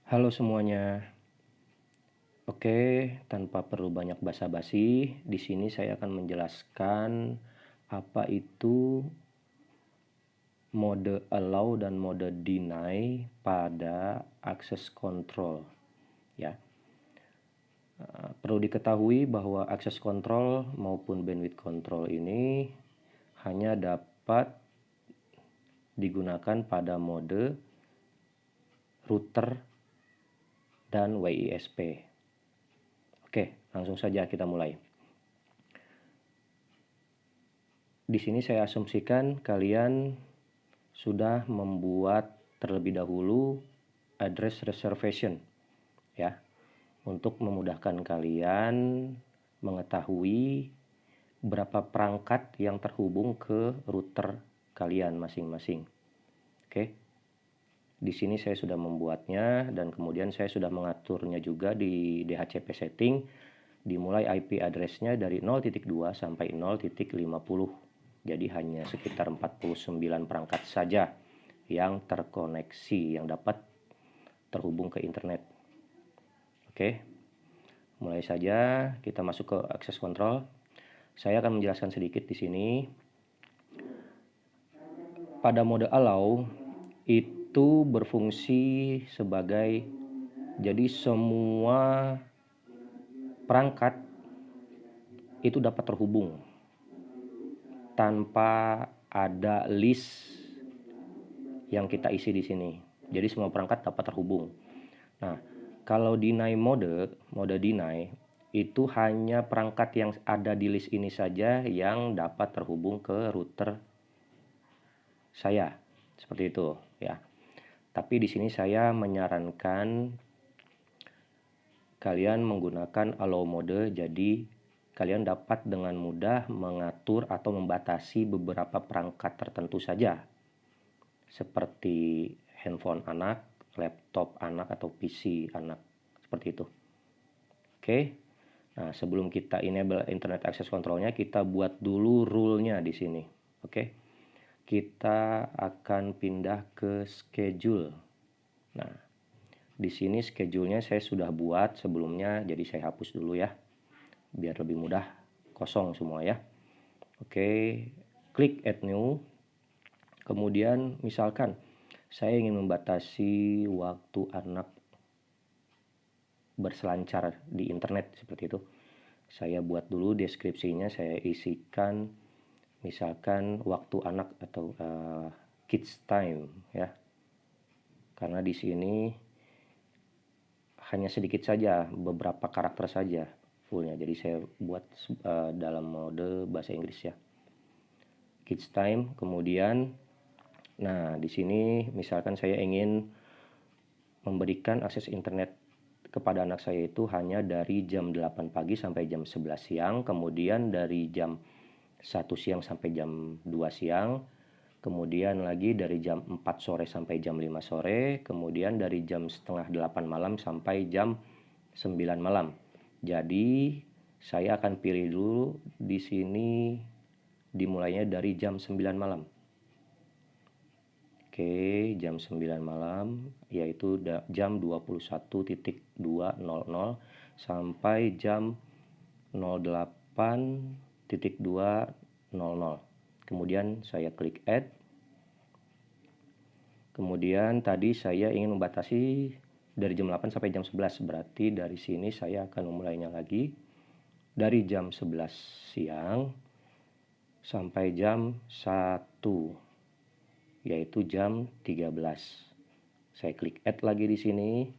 Halo semuanya. Oke, tanpa perlu banyak basa-basi, di sini saya akan menjelaskan apa itu mode allow dan mode deny pada access control, ya. Perlu diketahui bahwa access control maupun bandwidth control ini hanya dapat digunakan pada mode router dan WISP. Oke, langsung saja kita mulai. Di sini saya asumsikan kalian sudah membuat terlebih dahulu address reservation, ya, untuk memudahkan kalian mengetahui berapa perangkat yang terhubung ke router kalian masing-masing. Oke. Di sini saya sudah membuatnya dan kemudian saya sudah mengaturnya juga di DHCP setting, dimulai IP address-nya dari 0.2 sampai 0.50. Jadi hanya sekitar 49 perangkat saja yang terkoneksi, yang dapat terhubung ke internet. Oke. Mulai saja kita masuk ke access control. Saya akan menjelaskan sedikit di sini. Pada mode allow itu berfungsi sebagai, jadi semua perangkat itu dapat terhubung tanpa ada list yang kita isi di sini. Jadi semua perangkat dapat terhubung. Nah, kalau deny mode deny itu hanya perangkat yang ada di list ini saja yang dapat terhubung ke router saya. Seperti itu, ya. Tapi di sini saya menyarankan kalian menggunakan allow mode, jadi kalian dapat dengan mudah mengatur atau membatasi beberapa perangkat tertentu saja, seperti handphone anak, laptop anak, atau PC anak, seperti itu. Oke. Nah, sebelum kita enable internet access control-nya, kita buat dulu rule-nya di sini. Oke. Kita akan pindah ke schedule. Nah, di sini schedule-nya saya sudah buat sebelumnya, jadi saya hapus dulu ya, biar lebih mudah, kosong semua ya. Oke, klik add new. Kemudian misalkan saya ingin membatasi waktu anak berselancar di internet, seperti itu. Saya buat dulu deskripsinya, saya isikan misalkan waktu anak atau kids time, ya. Karena di sini hanya sedikit saja, beberapa karakter saja fullnya. Jadi saya buat dalam mode bahasa Inggris ya. Kids time. Kemudian, nah di sini misalkan saya ingin memberikan akses internet kepada anak saya itu hanya dari jam 8 pagi sampai jam 11 siang, kemudian dari jam 1 siang sampai jam 2 siang, kemudian lagi dari jam 4 sore sampai jam 5 sore, kemudian dari jam setengah 8 malam sampai jam 9 malam. Jadi saya akan pilih dulu di sini dimulainya dari jam 9 malam. Oke, jam 9 malam yaitu jam 21.200 sampai jam 08.200. Kemudian saya klik add. Kemudian tadi saya ingin membatasi dari jam 8 sampai jam 11, berarti dari sini saya akan memulainya lagi dari jam 11 siang sampai jam 1, yaitu jam 13. Saya klik add lagi di sini.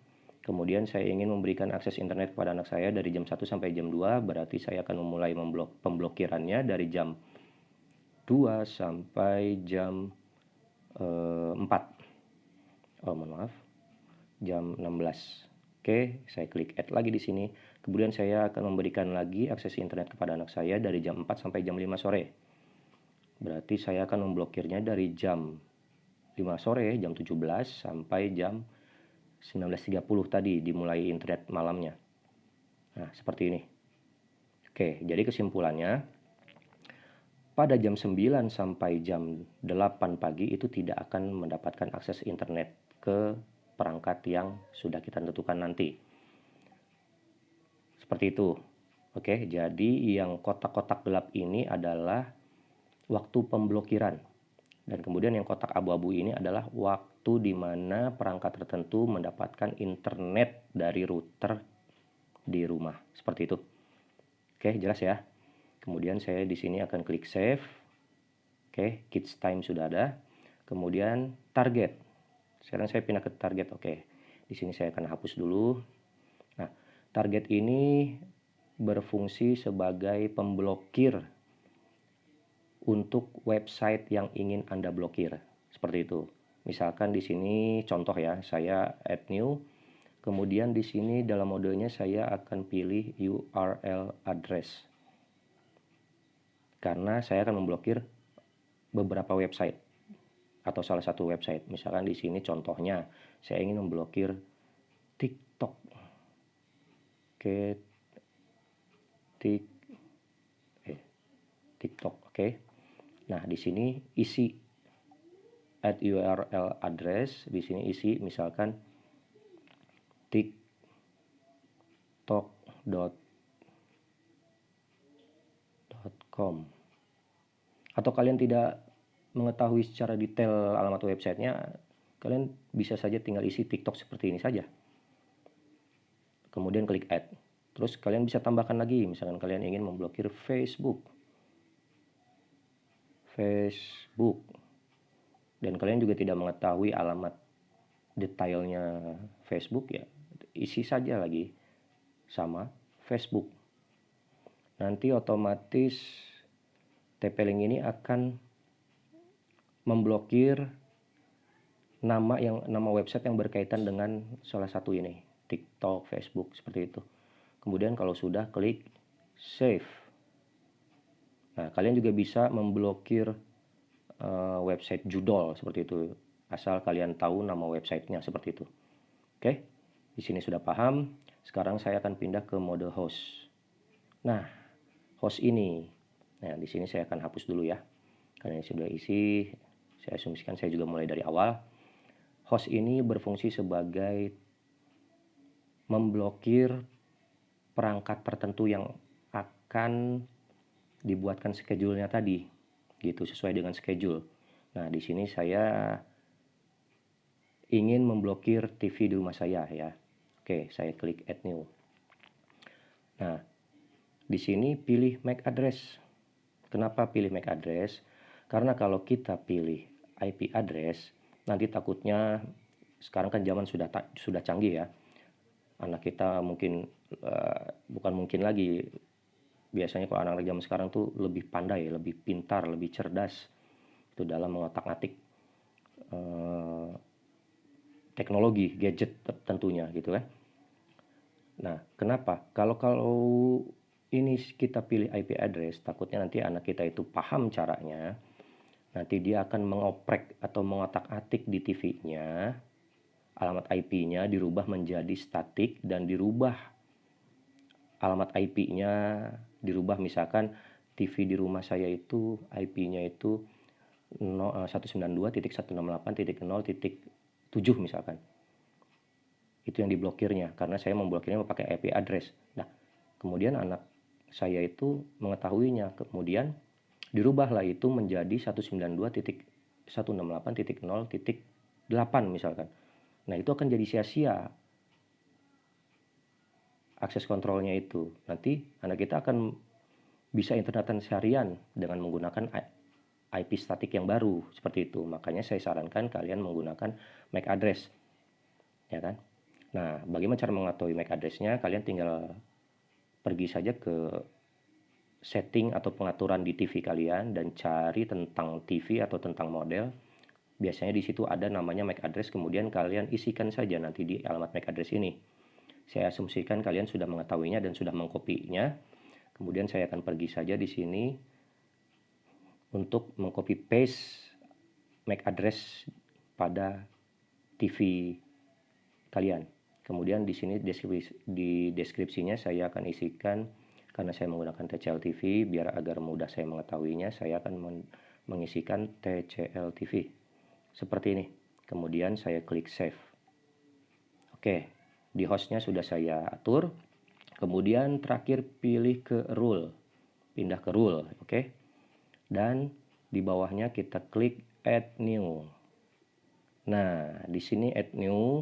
Kemudian saya ingin memberikan akses internet kepada anak saya dari jam 1 sampai jam 2, berarti saya akan memulai pemblokirannya dari jam 2 sampai jam 4. Mohon maaf. Jam 16. Oke, saya klik add lagi di sini. Kemudian saya akan memberikan lagi akses internet kepada anak saya dari jam 4 sampai jam 5 sore. Berarti saya akan memblokirnya dari jam 5 sore, jam 17 sampai jam 19.30 tadi dimulai internet malamnya. Nah, seperti ini. Oke, jadi kesimpulannya pada jam 9 sampai jam 8 pagi itu tidak akan mendapatkan akses internet ke perangkat yang sudah kita tentukan nanti. Seperti itu. Oke, jadi yang kotak-kotak gelap ini adalah waktu pemblokiran. Dan kemudian yang kotak abu-abu ini adalah waktu di mana perangkat tertentu mendapatkan internet dari router di rumah. Seperti itu. Oke, jelas ya. Kemudian saya di sini akan klik save. Oke, kids time sudah ada. Kemudian target. Sekarang saya pindah ke target. Oke. Di sini saya akan hapus dulu. Nah, target ini berfungsi sebagai pemblokir untuk website yang ingin Anda blokir. Seperti itu. Misalkan di sini contoh ya, saya add new. Kemudian di sini dalam modenya saya akan pilih URL address. Karena saya akan memblokir beberapa website atau salah satu website. Misalkan di sini contohnya saya ingin memblokir TikTok. Oke. TikTok, oke. Nah, di sini isi add URL address, di sini isi misalkan tiktok.com. Atau kalian tidak mengetahui secara detail alamat websitenya, kalian bisa saja tinggal isi TikTok seperti ini saja. Kemudian klik add. Terus kalian bisa tambahkan lagi, misalkan kalian ingin memblokir Facebook. Dan kalian juga tidak mengetahui alamat detailnya Facebook, ya isi saja lagi sama Facebook. Nanti otomatis TP-Link ini akan memblokir nama website yang berkaitan dengan salah satu ini, TikTok, Facebook, seperti itu. Kemudian kalau sudah, klik save. Nah, kalian juga bisa memblokir website judul seperti itu, asal kalian tahu nama websitenya seperti itu. Oke, di sini sudah paham. Sekarang saya akan pindah ke mode host. Nah, host ini, nah di sini saya akan hapus dulu ya, karena ini sudah isi. Saya asumsikan saya juga mulai dari awal. Host ini berfungsi sebagai memblokir perangkat tertentu yang akan dibuatkan schedule-nya tadi, gitu, sesuai dengan schedule. Nah, di sini saya ingin memblokir TV di rumah saya ya. Oke, saya klik add new. Nah, di sini pilih MAC address. Kenapa pilih MAC address? Karena kalau kita pilih IP address, nanti takutnya sekarang kan zaman sudah canggih ya. Anak kita mungkin bukan mungkin lagi, biasanya kalau anak-anak zaman sekarang tuh lebih pandai, lebih pintar, lebih cerdas itu dalam mengotak-atik teknologi, gadget tentunya gitu kan. Nah, kenapa? Kalau ini kita pilih IP address, takutnya nanti anak kita itu paham caranya, nanti dia akan mengoprek atau mengotak-atik di TV-nya, alamat IP-nya dirubah menjadi statik dan dirubah alamat IP-nya, dirubah misalkan TV di rumah saya itu IP-nya itu 192.168.0.7 misalkan. Itu yang diblokirnya, karena saya memblokirnya memakai IP address. Nah, kemudian anak saya itu mengetahuinya, kemudian dirubahlah itu menjadi 192.168.0.8 misalkan. Nah, itu akan jadi sia-sia akses kontrolnya itu. Nanti anak kita akan bisa internetan seharian dengan menggunakan IP statik yang baru seperti itu. Makanya saya sarankan kalian menggunakan MAC address, ya kan? Nah, bagaimana cara mengetahui MAC address-nya? Kalian tinggal pergi saja ke setting atau pengaturan di TV kalian dan cari tentang TV atau tentang model. Biasanya di situ ada namanya MAC address, kemudian kalian isikan saja nanti di alamat MAC address ini. Saya asumsikan kalian sudah mengetahuinya dan sudah mengkopinya. Kemudian saya akan pergi saja di sini untuk mengcopy paste MAC address pada TV kalian. Kemudian di sini di deskripsinya saya akan isikan, karena saya menggunakan TCL TV, biar agar mudah saya mengetahuinya, saya akan mengisikan TCL TV seperti ini. Kemudian saya klik save. Oke, di hostnya sudah saya atur. Kemudian terakhir pilih ke rule, pindah ke rule, oke. Dan di bawahnya kita klik add new. Nah, di sini add new,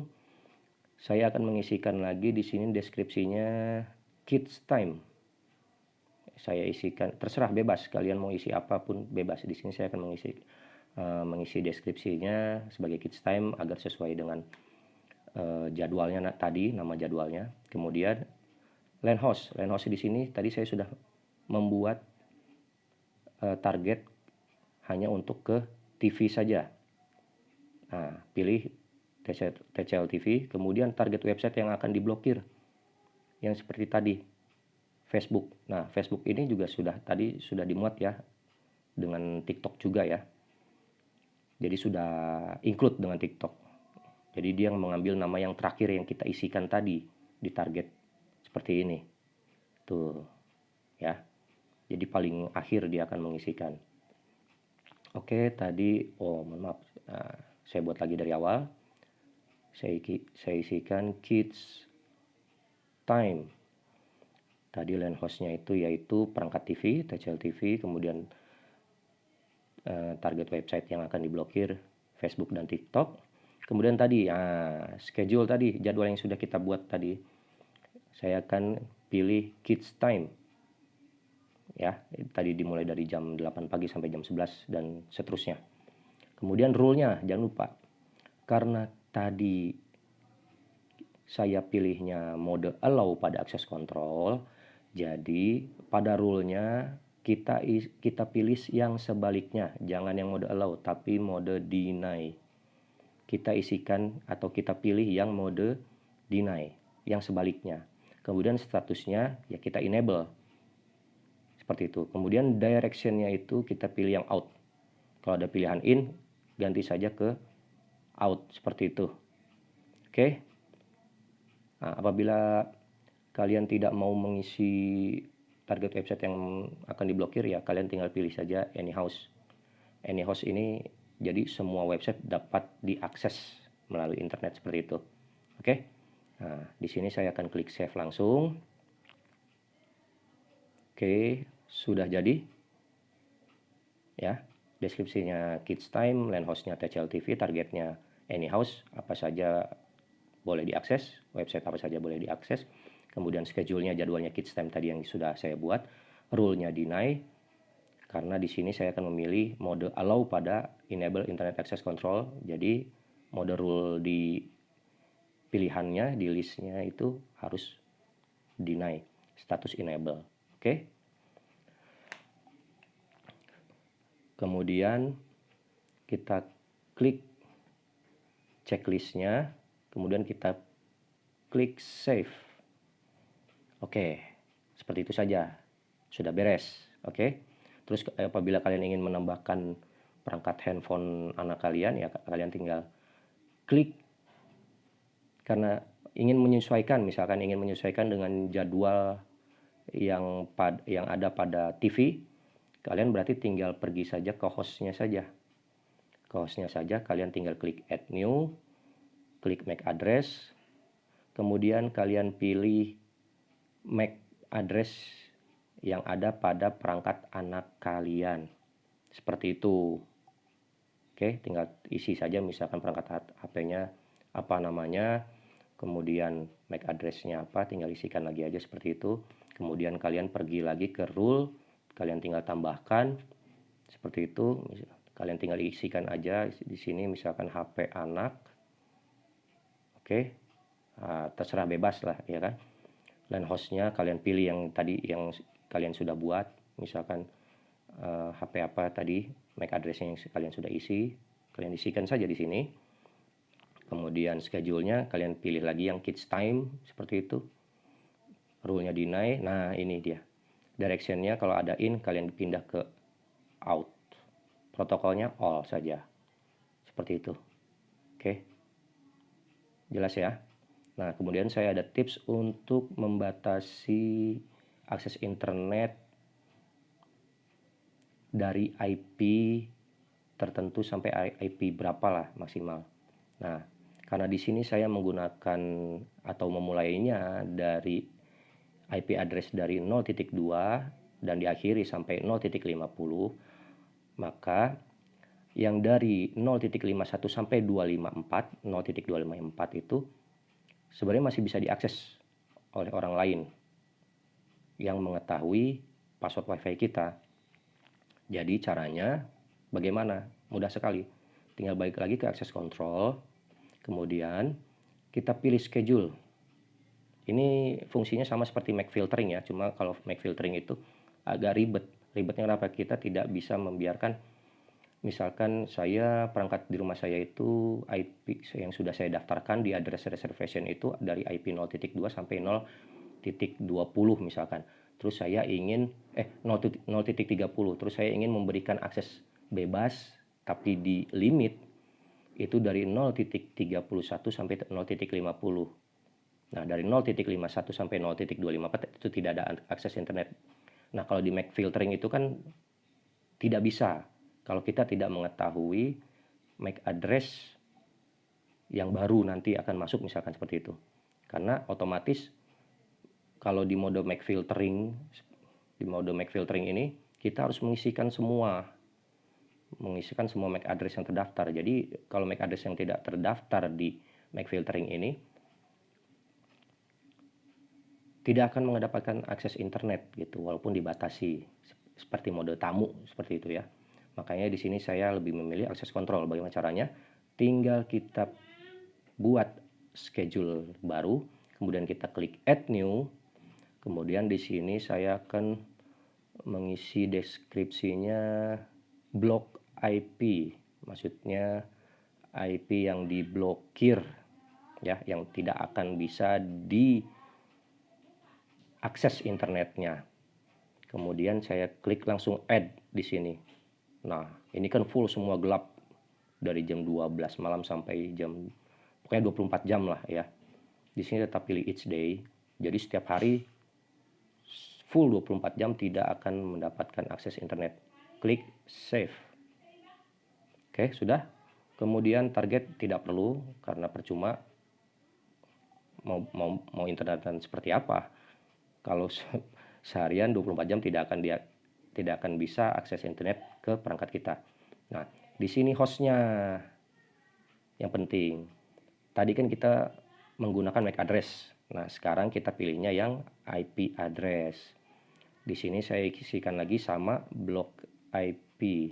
saya akan mengisikan lagi di sini deskripsinya kids time. Saya isikan, terserah bebas, kalian mau isi apapun bebas. Di sini saya akan mengisi deskripsinya sebagai kids time agar sesuai dengan jadwalnya tadi, nama jadwalnya. Kemudian LAN host di sini tadi saya sudah membuat target hanya untuk ke TV saja. Nah, pilih TCL TV, kemudian target website yang akan diblokir yang seperti tadi, Facebook. Nah, Facebook ini juga tadi sudah dimuat ya dengan TikTok juga ya. Jadi sudah include dengan TikTok. Jadi dia mengambil nama yang terakhir yang kita isikan tadi di target seperti ini. Tuh. Ya. Jadi paling akhir dia akan mengisikan. Oke, tadi mohon maaf. Nah, saya buat lagi dari awal. Saya isikan kids time. Tadi LAN hostnya itu yaitu perangkat TV, TCL TV, kemudian target website yang akan diblokir Facebook dan TikTok. Kemudian tadi schedule tadi, jadwal yang sudah kita buat tadi. Saya akan pilih kids time. Ya, tadi dimulai dari jam 8 pagi sampai jam 11 dan seterusnya. Kemudian rule-nya jangan lupa. Karena tadi saya pilihnya mode allow pada access control, jadi pada rule-nya kita pilih yang sebaliknya, jangan yang mode allow tapi mode deny. Kita isikan atau kita pilih yang mode deny, yang sebaliknya. Kemudian statusnya ya kita enable. Seperti itu. Kemudian direction-nya itu kita pilih yang out. Kalau ada pilihan in, ganti saja ke out seperti itu. Oke. Nah, apabila kalian tidak mau mengisi target website yang akan diblokir ya kalian tinggal pilih saja any host. Any host ini jadi semua website dapat diakses melalui internet seperti itu. Oke. Nah, di sini saya akan klik save langsung. Oke, sudah jadi. Ya, deskripsinya kids time, LAN hostnya TCL TV, targetnya any house, apa saja boleh diakses, website apa saja boleh diakses. Kemudian schedule-nya, jadwalnya kids time tadi yang sudah saya buat. Rule-nya deny, karena di sini saya akan memilih mode allow pada enable internet access control. Jadi mode rule di pilihannya, di listnya itu harus deny, status enable. Oke. Kemudian kita klik checklistnya, kemudian kita klik save. Oke, seperti itu saja, sudah beres. Oke. Terus apabila kalian ingin menambahkan perangkat handphone anak kalian ya kalian tinggal klik, karena ingin menyesuaikan, misalkan ingin menyesuaikan dengan jadwal yang ada pada TV, kalian berarti tinggal pergi saja ke hostnya saja. Ke hostnya saja kalian tinggal klik add new, klik MAC address, kemudian kalian pilih MAC address yang ada pada perangkat anak kalian. Seperti itu. Oke, tinggal isi saja misalkan perangkat HP-nya apa namanya, kemudian MAC address-nya apa, tinggal isikan lagi aja seperti itu. Kemudian kalian pergi lagi ke rule, kalian tinggal tambahkan seperti itu. Kalian tinggal isikan aja di sini misalkan HP anak. Oke. Terserah bebas lah ya kan. LAN hostnya kalian pilih yang tadi yang kalian sudah buat, misalkan HP apa tadi, MAC address-nya yang kalian sudah isi, kalian isikan saja di sini. Kemudian schedule-nya kalian pilih lagi yang kids time seperti itu. Rule-nya deny. Nah, ini dia. Direction-nya kalau ada in kalian pindah ke out. Protokolnya all saja. Seperti itu. Oke. Jelas ya? Nah, kemudian saya ada tips untuk membatasi akses internet dari IP tertentu sampai IP berapa lah maksimal. Nah, Karena di sini saya menggunakan atau memulainya dari IP address dari 0.2 dan diakhiri sampai 0.50, maka yang dari 0.51 sampai 254, 0.254 itu sebenarnya masih bisa diakses oleh orang lain yang mengetahui password WiFi kita. Jadi caranya bagaimana? Mudah sekali. Tinggal balik lagi ke access control, kemudian kita pilih schedule. Ini fungsinya sama seperti MAC filtering ya, cuma kalau MAC filtering itu agak ribet. Ribetnya kenapa? Kita tidak bisa membiarkan, misalkan perangkat di rumah saya itu IP yang sudah saya daftarkan di address reservation itu dari IP 0.2 sampai 0.20 misalkan. Terus saya ingin 0.30, terus saya ingin memberikan akses bebas tapi di limit itu dari 0.31 sampai 0.50. Nah, dari 0.51 sampai 0.254 itu tidak ada akses internet. Nah, kalau di MAC filtering itu kan tidak bisa kalau kita tidak mengetahui MAC address yang baru nanti akan masuk, misalkan seperti itu. Karena otomatis kalau di mode MAC filtering ini kita harus mengisikan semua MAC address yang terdaftar. Jadi kalau MAC address yang tidak terdaftar di MAC filtering ini tidak akan mendapatkan akses internet gitu, walaupun dibatasi seperti mode tamu seperti itu ya. Makanya di sini saya lebih memilih akses kontrol. Bagaimana caranya? Tinggal kita buat schedule baru, kemudian kita klik add new. Kemudian di sini saya akan mengisi deskripsinya block IP, maksudnya IP yang diblokir ya, yang tidak akan bisa diakses internetnya. Kemudian saya klik langsung add di sini. Nah, ini kan full semua gelap dari jam 12 malam sampai pokoknya 24 jam lah ya. Di sini tetap pilih each day. Jadi setiap hari full 24 jam tidak akan mendapatkan akses internet. Klik save. Oke, sudah. Kemudian target tidak perlu karena percuma mau internetan seperti apa. Kalau seharian 24 jam tidak akan bisa akses internet ke perangkat kita. Nah, di sini hostnya yang penting. Tadi kan kita menggunakan MAC address. Nah, sekarang kita pilihnya yang IP address. Di sini saya isikan lagi sama block IP.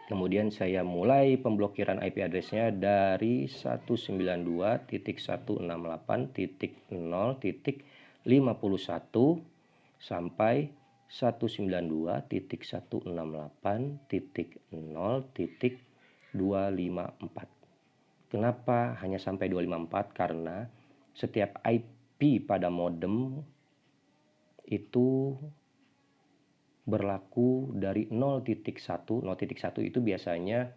Kemudian saya mulai pemblokiran IP addressnya dari 192.168.0.51 sampai 192.168.0.254. Kenapa hanya sampai 254? Karena setiap IP pada modem itu berlaku dari 0.1. 0.1 itu biasanya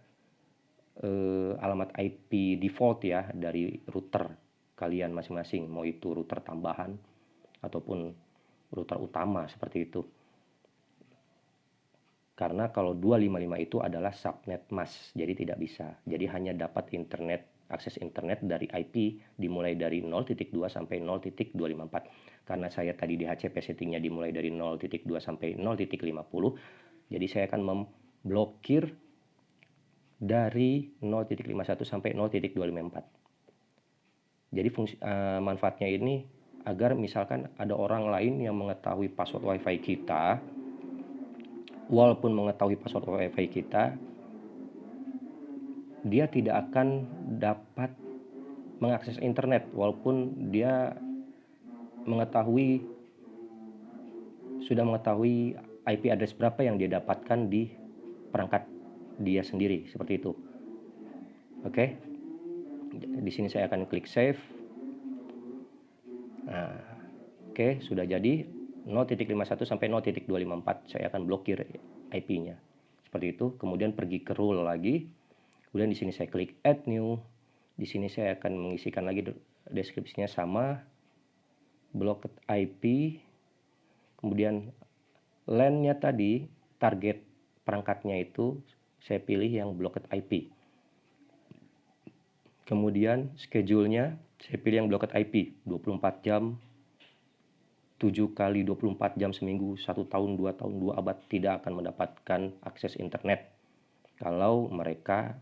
alamat IP default ya dari router kalian masing-masing, mau itu router tambahan ataupun router utama seperti itu. Karena kalau 255 itu adalah subnet mask, jadi tidak bisa. Jadi hanya dapat akses internet dari IP dimulai dari 0.2 sampai 0.254. Karena saya tadi di HCP settingnya dimulai dari 0.2 sampai 0.50, jadi saya akan memblokir dari 0.51 sampai 0.254. Jadi manfaatnya ini agar misalkan ada orang lain yang mengetahui password WiFi kita, walaupun mengetahui password WiFi kita, dia tidak akan dapat mengakses internet walaupun dia sudah mengetahui IP address berapa yang dia dapatkan di perangkat dia sendiri, seperti itu. Oke. Di sini saya akan klik save. Nah, oke, sudah jadi 0.51 sampai 0.254 saya akan blokir IP-nya. Seperti itu. Kemudian pergi ke rule lagi. Kemudian di sini saya klik add new. Di sini saya akan mengisikan lagi deskripsinya sama blocked IP. Kemudian LAN-nya tadi, target perangkatnya itu saya pilih yang blocked IP. Kemudian schedule-nya saya pilih yang blocked IP 24 jam, 7 kali 24 jam seminggu, 1 tahun, 2 tahun, 2 abad tidak akan mendapatkan akses internet kalau mereka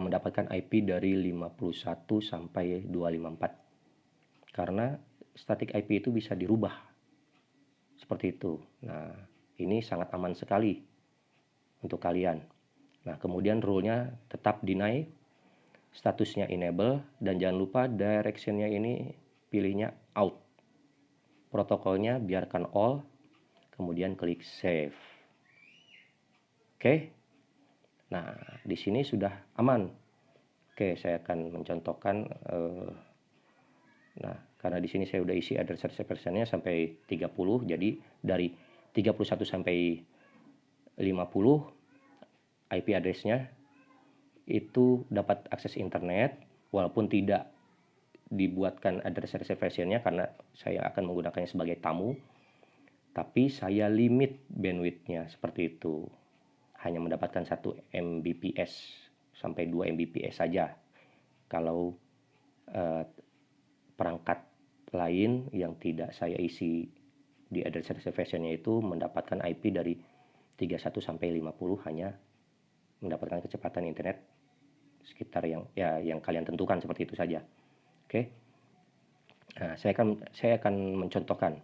mendapatkan IP dari 51 sampai 254. Karena static IP itu bisa dirubah seperti itu. Nah, ini sangat aman sekali untuk kalian. Nah, kemudian rule-nya tetap deny, statusnya enable, dan jangan lupa direction-nya ini pilihnya out. Protokolnya biarkan all, kemudian klik save. Oke. Nah, di sini sudah aman. Oke, saya akan mencontohkan. Nah, karena di sini saya udah isi address reservation-nya sampai 30, jadi dari 31 sampai 50 IP address-nya itu dapat akses internet, walaupun tidak dibuatkan address reservation-nya karena saya akan menggunakannya sebagai tamu, tapi saya limit bandwidth-nya seperti itu. Hanya mendapatkan 1 Mbps sampai 2 Mbps saja. Kalau perangkat lain yang tidak saya isi di address reservation-nya itu mendapatkan IP dari 31 sampai 50, hanya mendapatkan kecepatan internet sekitar yang kalian tentukan seperti itu saja. Oke. Nah, saya akan mencontohkan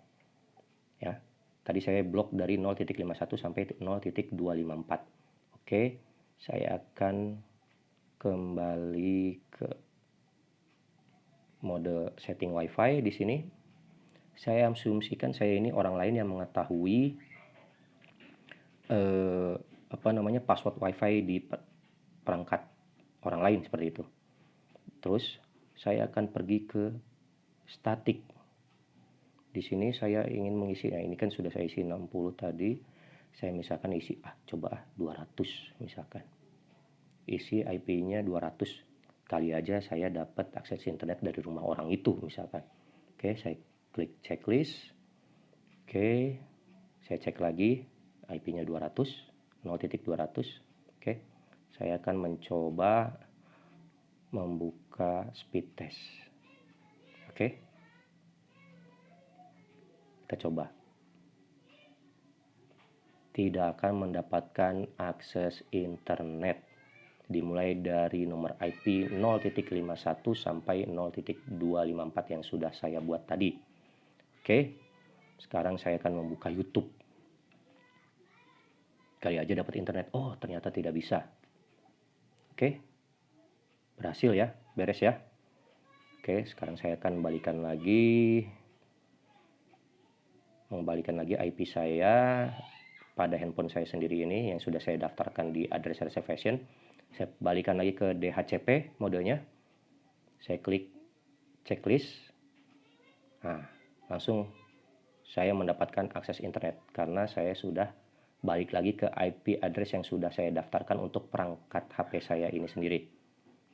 ya. Tadi saya blok dari 0.51 sampai 0.254. Oke, saya akan kembali ke mode setting WiFi di sini. Saya asumsikan saya ini orang lain yang mengetahui password WiFi di perangkat orang lain seperti itu. Terus saya akan pergi ke static. Di sini saya ingin mengisi, nah ini kan sudah saya isi 60 tadi. Saya misalkan isi 200 misalkan. Isi IP-nya 200. Kali aja saya dapat akses internet dari rumah orang itu misalkan. Oke, saya klik checklist. Oke, saya cek lagi IP-nya 200, 0.200. Oke, saya akan mencoba membuka speed test. Oke, kita coba. Tidak akan mendapatkan akses internet dimulai dari nomor IP 0.51 sampai 0.254 yang sudah saya buat tadi. Oke, sekarang saya akan membuka YouTube. Kali aja dapat internet. Oh, ternyata tidak bisa. Oke, berhasil ya, beres ya. Oke, sekarang saya akan mengembalikan lagi IP saya pada handphone saya sendiri ini yang sudah saya daftarkan di address reservation. Saya balikan lagi ke DHCP modenya. Saya klik checklist. Nah, langsung saya mendapatkan akses internet karena saya sudah balik lagi ke IP address yang sudah saya daftarkan untuk perangkat HP saya ini sendiri.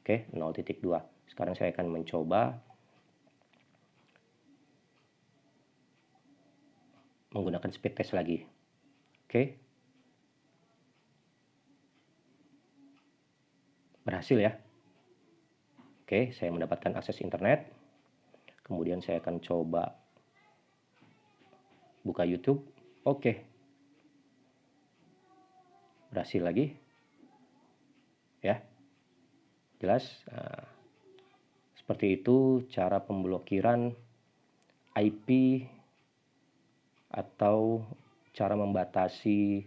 Oke, 0.2. Sekarang saya akan mencoba menggunakan speed test lagi. Oke. Berhasil ya. Oke, saya mendapatkan akses internet. Kemudian saya akan coba buka YouTube. Oke. Berhasil lagi. Ya. Jelas. Nah, seperti itu cara pemblokiran IP atau cara membatasi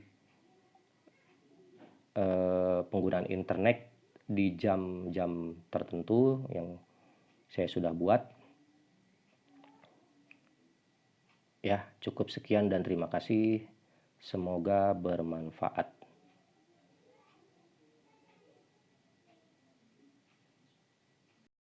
penggunaan internet di jam-jam tertentu yang saya sudah buat. Ya, cukup sekian dan terima kasih. Semoga bermanfaat.